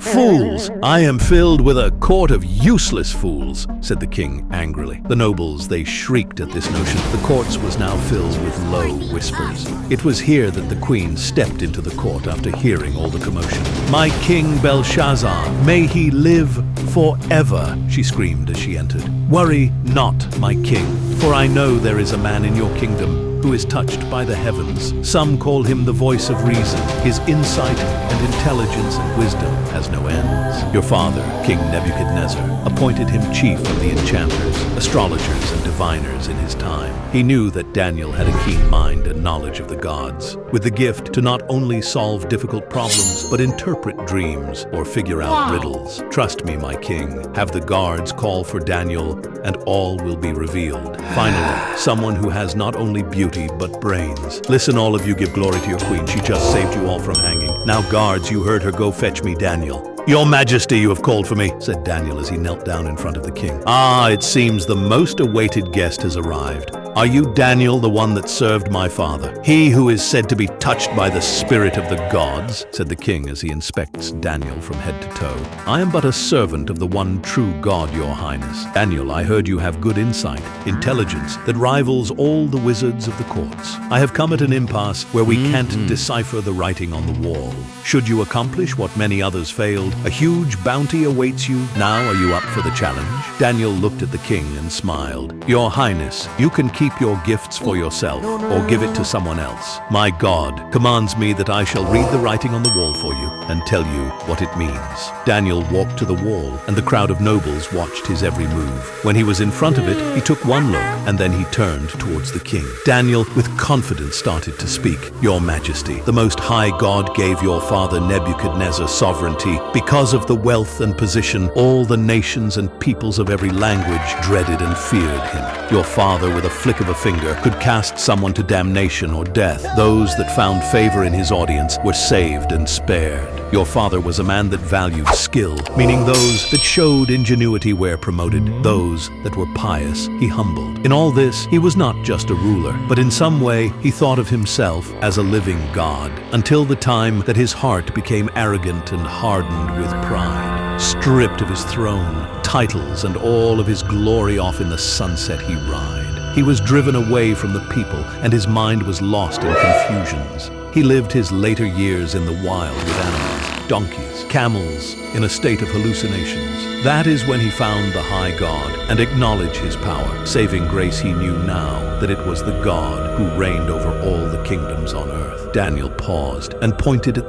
"Fools! I am filled with a court of useless fools," said the king angrily. The nobles, they shrieked at this notion. The court was now filled with low whispers. It was here that the queen stepped into the court after hearing all the commotion. "My King Belshazzar, may he live forever," she screamed as she entered. "Worry not, my king, for I know there is a man in your kingdom who is touched by the heavens. Some call him the voice of reason. His insight and intelligence and wisdom has no ends. Your father, King Nebuchadnezzar, appointed him chief of the enchanters, astrologers, and diviners in his time. He knew that Daniel had a keen mind and knowledge of the gods, with the gift to not only solve difficult problems, but interpret dreams or figure out riddles. Trust me, my king. Have the guards call for Daniel, and all will be revealed. Finally, someone who has not only beauty but brains. Listen, all of you, give glory to your queen. She just saved you all from hanging. Now, guards, you heard her. Go fetch me Daniel." "Your Majesty, you have called for me," said Daniel as he knelt down in front of the king. "Ah, it seems the most awaited guest has arrived. Are you Daniel, the one that served my father? He who is said to be touched by the spirit of the gods?" said the king as he inspects Daniel from head to toe. "I am but a servant of the one true God, your highness. Daniel, I heard you have good insight, intelligence that rivals all the wizards of the courts. I have come at an impasse where we can't decipher the writing on the wall. Should you accomplish what many others failed, a huge bounty awaits you. Now are you up for the challenge?" Daniel looked at the king and smiled. "Your highness, you can keep your gifts for yourself or give it to someone else. My God commands me that I shall read the writing on the wall for you and tell you what it means." Daniel walked to the wall, and the crowd of nobles watched his every move. When he was in front of it, he took one look, and then he turned towards the king. Daniel, with confidence, started to speak. "Your Majesty, the Most High God gave your father Nebuchadnezzar sovereignty. Because of the wealth and position, all the nations and peoples of every language dreaded and feared him. Your father, with a flick of a finger, could cast someone to damnation or death. Those that found favor in his audience were saved and spared. Your father was a man that valued skill, meaning those that showed ingenuity were promoted. Those that were pious he humbled. In all this, he was not just a ruler, but in some way he thought of himself as a living God, until the time that his heart became arrogant and hardened with pride. Stripped of his throne, titles, and all of his glory, off in the sunset he ride. He was driven away from the people, and his mind was lost in confusions. He lived his later years in the wild with animals, donkeys, camels, in a state of hallucinations. That is when he found the high God and acknowledged his power. Saving grace, he knew now that it was the God who reigned over all the kingdoms on earth. Daniel paused and pointed at